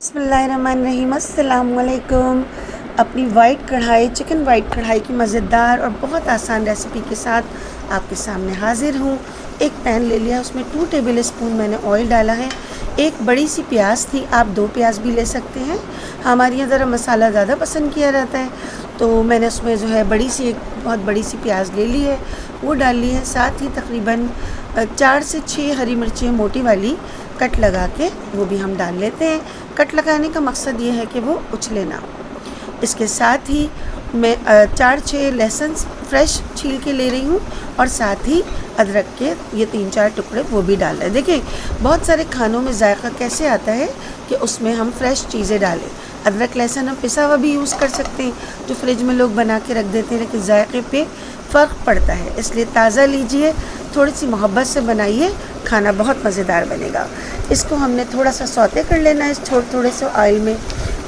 बिस्मिल्लाहिर्रहमानिर्रहीम, अस्सलामुअलैकुम। अपनी वाइट कढ़ाई, चिकन वाइट कढ़ाई की मज़ेदार और बहुत आसान रेसिपी के साथ आपके सामने हाज़िर हूँ। एक पैन ले लिया, उसमें 2 टेबल स्पून मैंने ऑयल डाला है। एक बड़ी सी प्याज थी, आप 2 प्याज भी ले सकते हैं। हमारे यहाँ ज़रा मसाला ज़्यादा पसंद किया जाता है, तो मैंने उसमें जो है एक बहुत बड़ी सी प्याज ले ली है, वो डाल ली है। साथ ही तकरीबन 4 से 6 हरी मिर्चें मोटी वाली कट लगा के वो भी हम डाल लेते हैं। कट लगाने का मकसद ये है कि वो उछले ना हो। इसके साथ ही मैं 4-6 लहसुन फ्रेश छील के ले रही हूँ और साथ ही अदरक के ये 3-4 टुकड़े वो भी डाल रहे हैं। देखिए, बहुत सारे खानों में जायका कैसे आता है कि उसमें हम फ्रेश चीज़ें डालें। अदरक लहसुन हम पिसा हुआ भी यूज़ कर सकते हैं, जो फ्रिज में लोग बना के रख देते हैं, लेकिन जायके पे फ़र्क पड़ता है। इसलिए ताज़ा लीजिए, थोड़ी सी मोहब्बत से बनाइए, खाना बहुत मज़ेदार बनेगा। इसको हमने थोड़ा सा सौते कर लेना है इस थोड़े से ऑयल में।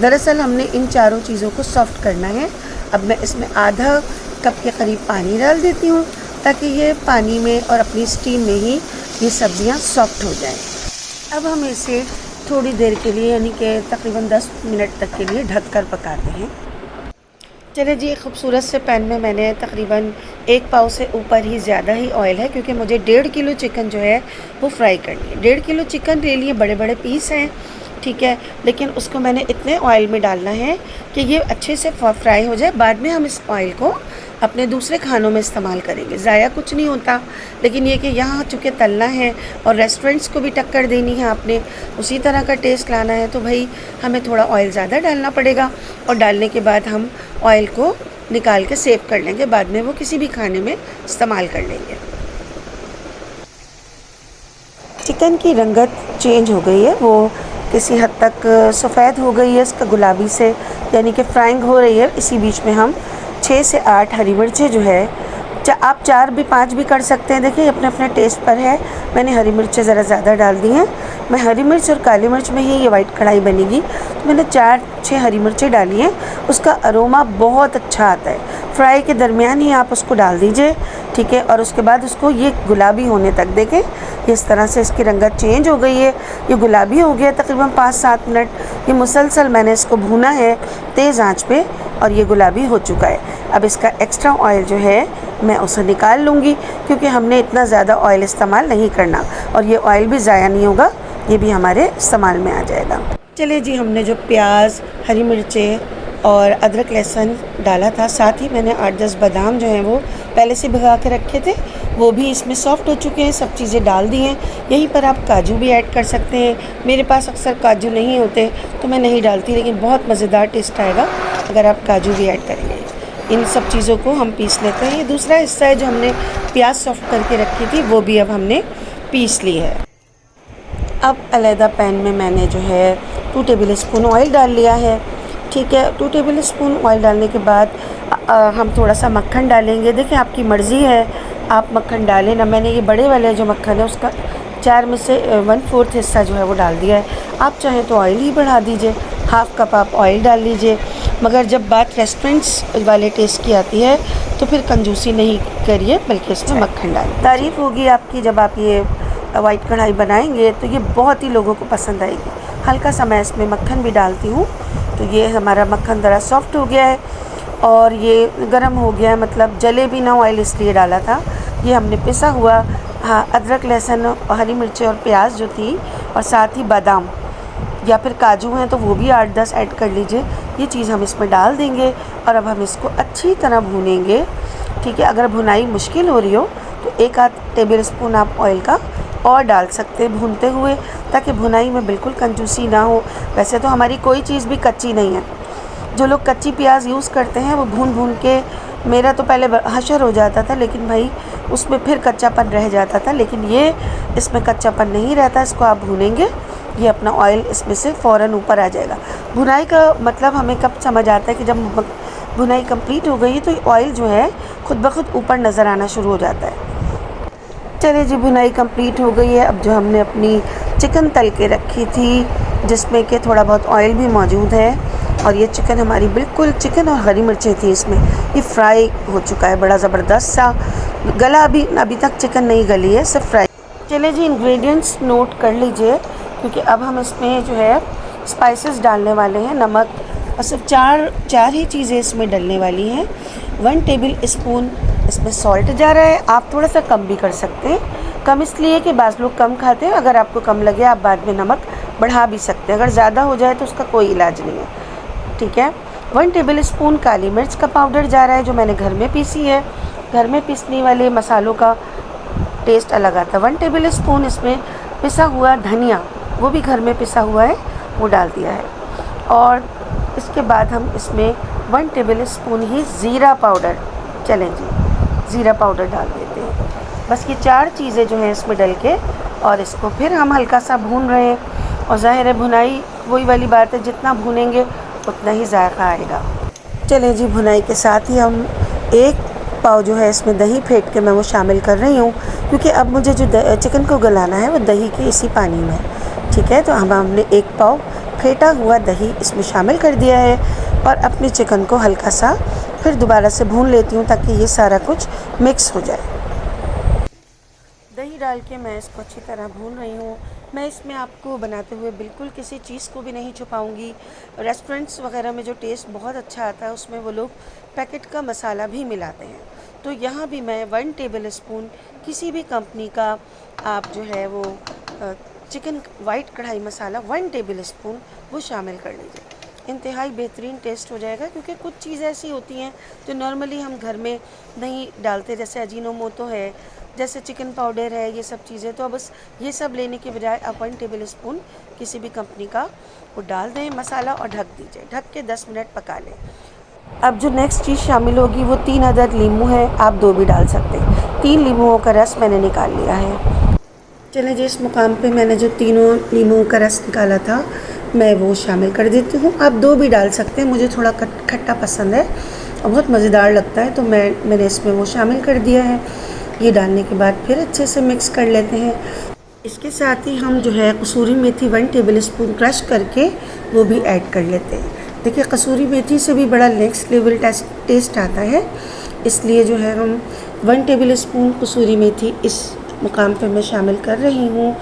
दरअसल हमने इन चारों चीज़ों को सॉफ़्ट करना है। अब मैं इसमें आधा कप के करीब पानी डाल देती हूँ, ताकि ये पानी में और अपनी स्टीम में ही ये सब्ज़ियाँ सॉफ़्ट हो जाएं। अब हम इसे थोड़ी देर के लिए, यानी कि तकरीबन 10 मिनट तक के लिए ढक कर पकाते हैं। चलिए जी, एक खूबसूरत से पैन में मैंने तकरीबन 1 पाव से ऊपर ही ज़्यादा ही ऑयल है, क्योंकि मुझे 1.5 किलो चिकन जो है वो फ्राई करनी है। 1.5 किलो चिकन ले लिए, बड़े बड़े पीस हैं, ठीक है, लेकिन उसको मैंने इतने ऑयल में डालना है कि ये अच्छे से फ्राई हो जाए। बाद में हम इस ऑयल को अपने दूसरे खानों में इस्तेमाल करेंगे, ज़ाया कुछ नहीं होता। लेकिन ये कि यहाँ चूँकि तलना है और रेस्टोरेंट्स को भी टक्कर देनी है, आपने उसी तरह का टेस्ट लाना है, तो भाई हमें थोड़ा ऑयल ज़्यादा डालना पड़ेगा। और डालने के बाद हम ऑयल को निकाल के सेव कर लेंगे, बाद में वो किसी भी खाने में इस्तेमाल कर लेंगे। चिकन की रंगत चेंज हो गई है, वो किसी हद तक सफ़ेद हो गई है, इसका गुलाबी से, यानी कि फ्राइंग हो रही है। इसी बीच में हम 6 से 8 हरी मिर्चें जो है, आप 4 भी 5 भी कर सकते हैं, देखिए अपने अपने टेस्ट पर है। मैंने हरी मिर्चें ज़रा ज़्यादा डाल दी हैं। मैं हरी मिर्च और काली मिर्च में ही ये वाइट कढ़ाई बनेगी, तो मैंने 4-6 हरी मिर्चें डाली हैं। उसका अरोमा बहुत अच्छा आता है। फ्राई के दरमियान ही आप उसको डाल दीजिए, ठीक है। और उसके बाद उसको ये गुलाबी होने तक देखें, इस तरह से इसकी रंगत चेंज हो गई है, ये गुलाबी हो गया तकरीबन 5-7 मिनट। ये मुसलसल मैंने इसको भूना है तेज़ आंच पे, और ये गुलाबी हो चुका है। अब इसका एक्स्ट्रा ऑयल जो है मैं उसे निकाल लूँगी, क्योंकि हमने इतना ज़्यादा ऑयल इस्तेमाल नहीं करना, और ये ऑयल भी ज़ाया नहीं होगा, ये भी हमारे इस्तेमाल में आ जाएगा। चलिए जी, हमने जो प्याज, हरी मिर्चें और अदरक लहसुन डाला था, साथ ही मैंने 8-10 बादाम जो हैं वो पहले से भिगा के रखे थे, वो भी इसमें सॉफ़्ट हो चुके हैं। सब चीज़ें डाल दी हैं। यहीं पर आप काजू भी ऐड कर सकते हैं। मेरे पास अक्सर काजू नहीं होते तो मैं नहीं डालती, लेकिन बहुत मज़ेदार टेस्ट आएगा अगर आप काजू भी ऐड करेंगे। इन सब चीज़ों को हम पीस लेते हैं। ये दूसरा हिस्सा है जो हमने प्याज सॉफ़्ट करके रखी थी, वो भी अब हमने पीस ली है। अब अलहदा पैन में मैंने जो है 2 टेबल स्पून ऑयल डाल लिया है, ठीक है। 2 टेबल स्पून ऑयल डालने के बाद हम थोड़ा सा मक्खन डालेंगे। देखिए, आपकी मर्ज़ी है, आप मक्खन डालें ना। मैंने ये बड़े वाले जो मक्खन है उसका 4 में से 1/4 हिस्सा जो है वो डाल दिया है। आप चाहें तो ऑयल ही बढ़ा दीजिए, हाफ़ कप आप ऑयल डाल लीजिए। मगर जब बात रेस्टोरेंट्स वाले टेस्ट की आती है तो फिर कंजूसी नहीं करिए, बल्कि इसमें मक्खन डालिए। तारीफ़ होगी आपकी जब आप ये वाइट कढ़ाई बनाएंगे, तो ये बहुत ही लोगों को पसंद आएगी। हल्का सा मैं इसमें मक्खन भी डालती हूँ, तो ये हमारा मक्खन ज़रा सॉफ़्ट हो गया है और ये गर्म हो गया है, मतलब जले भी ना, ऑयल इसलिए डाला था। ये हमने पिसा हुआ, हाँ, अदरक लहसुन और हरी मिर्चें और प्याज जो थी, और साथ ही बादाम या फिर काजू हैं तो वो भी 8-10 ऐड कर लीजिए। ये चीज़ हम इसमें डाल देंगे और अब हम इसको अच्छी तरह भूनेंगे, ठीक है। अगर भुनाई मुश्किल हो रही हो तो 1-8 टेबल स्पून आप ऑयल का और डाल सकते हैं भूनते हुए, ताकि भुनाई में बिल्कुल कंजूसी ना हो। वैसे तो हमारी कोई चीज़ भी कच्ची नहीं है। जो लोग कच्ची प्याज यूज़ करते हैं वो भून भून के, मेरा तो पहले हशर हो जाता था, लेकिन भाई उसमें फिर कच्चापन रह जाता था, लेकिन ये इसमें कच्चापन नहीं रहता। इसको आप भूनेंगे, ये अपना ऑयल इसमें से फ़ौरन ऊपर आ जाएगा। भुनाई का मतलब हमें कब समझ आता है कि जब भुनाई कंप्लीट हो गई तो ऑयल जो है खुद ब खुद ऊपर नज़र आना शुरू हो जाता है। चलिए जी, भुनाई कंप्लीट हो गई है। अब जो हमने अपनी चिकन तल के रखी थी, जिसमें कि थोड़ा बहुत ऑयल भी मौजूद है, और ये चिकन हमारी बिल्कुल, चिकन और हरी मिर्चें थी इसमें, ये फ्राई हो चुका है बड़ा ज़बरदस्त सा। गला अभी तक चिकन नहीं गली है, सिर्फ फ्राई। चलिए जी, इंग्रेडिएंट्स नोट कर लीजिए, क्योंकि अब हम इसमें जो है स्पाइसेस डालने वाले हैं, नमक, और सिर्फ चार ही चीज़ें इसमें डलने वाली हैं। 1 टेबल स्पून इसमें सॉल्ट जा रहा है। आप थोड़ा सा कम भी कर सकते हैं, कम इसलिए कि बाज़ लोग कम खाते हैं। अगर आपको कम लगे आप बाद में नमक बढ़ा भी सकते हैं, अगर ज़्यादा हो जाए तो उसका कोई इलाज नहीं है, ठीक है। 1 टेबल स्पून काली मिर्च का पाउडर जा रहा है, जो मैंने घर में पीसी है। घर में पीसने वाले मसालों का टेस्ट अलग आता है। 1 टेबल स्पून इसमें पिसा हुआ धनिया, वो भी घर में पिसा हुआ है, वो डाल दिया है। और इसके बाद हम इसमें 1 टेबल स्पून ही ज़ीरा पाउडर, चलें जी, ज़ीरा पाउडर डाल देते हैं। बस ये 4 चीज़ें जो हैं इसमें डल के, और इसको फिर हम हल्का सा भून रहे हैं। और ज़ाहिर है भुनाई वही वाली बात है, जितना भूनेंगे उतना ही जायका आएगा। चलें जी, भुनाई के साथ ही हम 1 पाव जो है इसमें दही फेंट के मैं वो शामिल कर रही हूँ, क्योंकि अब मुझे जो चिकन को गलाना है वो दही के इसी पानी में, ठीक है। तो हमने 1 पाव फेंटा हुआ दही इसमें शामिल कर दिया है, और अपने चिकन को हल्का सा फिर दोबारा से भून लेती हूँ ताकि ये सारा कुछ मिक्स हो जाए। दही डाल के मैं इसको अच्छी तरह भून रही हूँ। मैं इसमें आपको बनाते हुए बिल्कुल किसी चीज़ को भी नहीं छुपाऊँगी। रेस्टोरेंट्स वगैरह में जो टेस्ट बहुत अच्छा आता है उसमें वो लोग पैकेट का मसाला भी मिलाते हैं, तो यहाँ भी मैं 1 टेबल स्पून किसी भी कंपनी का आप जो है वो चिकन वाइट कढ़ाई मसाला 1 टेबल स्पून वो शामिल कर लीजिए। इंतहाई बेहतरीन टेस्ट हो जाएगा, क्योंकि कुछ चीज़ें ऐसी होती हैं जो नॉर्मली हम घर में नहीं डालते, जैसे अजीनोमोटो है, जैसे चिकन पाउडर है, ये सब चीज़ें। तो बस ये सब लेने के बजाय आप 1 टेबल स्पून किसी भी कंपनी का वो डाल दें मसाला और ढक दीजिए, ढक के 10 मिनट पका लें। अब जो नेक्स्ट चीज़ शामिल होगी वो 3 अदद नींबू है, आप 2 भी डाल सकते हैं। 3 नींबुओं का रस मैंने निकाल लिया है। चलें जी, इस मुकाम पे मैंने जो तीनों नींबुओं का रस निकाला था मैं वो शामिल कर देती हूँ। आप 2 भी डाल सकते हैं, मुझे थोड़ा खट्टा पसंद है और बहुत मज़ेदार लगता है, तो मैंने इसमें वो शामिल कर दिया है। ये डालने के बाद फिर अच्छे से मिक्स कर लेते हैं। इसके साथ ही हम जो है कसूरी मेथी 1 टेबल स्पून क्रश करके वो भी ऐड कर लेते हैं। देखिए, कसूरी मेथी से भी बड़ा नेक्स्ट लेवल टेस्ट आता है, इसलिए जो है हम 1 टेबल स्पून कसूरी मेथी इस मुकाम पे मैं शामिल कर रही हूँ।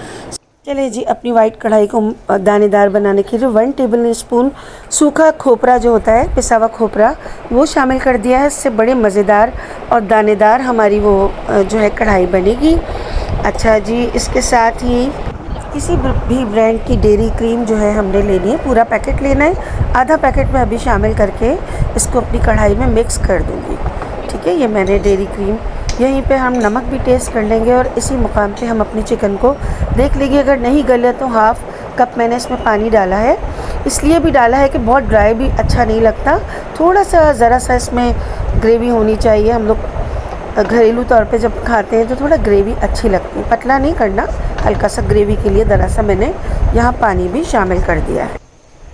चलिए जी, अपनी वाइट कढ़ाई को दानेदार बनाने के लिए 1 टेबल स्पून सूखा खोपरा जो होता है, पिसा हुआ खोपरा, वो शामिल कर दिया है। इससे बड़े मज़ेदार और दानेदार हमारी वो जो है कढ़ाई बनेगी। अच्छा जी, इसके साथ ही किसी भी ब्रांड की डेयरी क्रीम जो है हमने लेनी है, पूरा पैकेट लेना है। आधा पैकेट में अभी शामिल करके इसको अपनी कढ़ाई में मिक्स कर दूँगी, ठीक है। ये मैंने डेयरी क्रीम, यहीं पे हम नमक भी टेस्ट कर लेंगे और इसी मुकाम पे हम अपनी चिकन को देख लेंगे। अगर नहीं गले तो हाफ़ कप मैंने इसमें पानी डाला है, इसलिए भी डाला है कि बहुत ड्राई भी अच्छा नहीं लगता, थोड़ा सा ज़रा सा इसमें ग्रेवी होनी चाहिए। हम लोग घरेलू तौर पे जब खाते हैं तो थोड़ा ग्रेवी अच्छी लगती है, पतला नहीं करना, हल्का सा ग्रेवी के लिए ज़रा सा मैंने यहाँ पानी भी शामिल कर दिया है।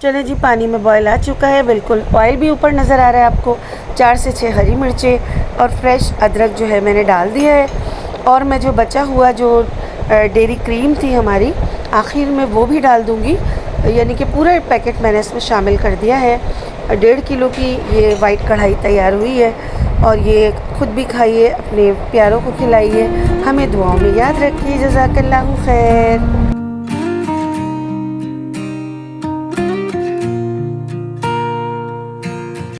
चलिए जी, पानी में बॉयल आ चुका है, बिल्कुल ऑयल भी ऊपर नज़र आ रहा है आपको। 4 से 6 हरी मिर्चें और फ्रेश अदरक जो है मैंने डाल दिया है, और मैं जो बचा हुआ जो डेयरी क्रीम थी हमारी, आखिर में वो भी डाल दूँगी, यानी कि पूरा पैकेट मैंने इसमें शामिल कर दिया है। 1.5 किलो की ये वाइट कढ़ाई तैयार हुई है, और ये खुद भी खाइए, अपने प्यारों को खिलाइए, हमें दुआओं में याद रखिए। जज़ाकल्लाहु खैर।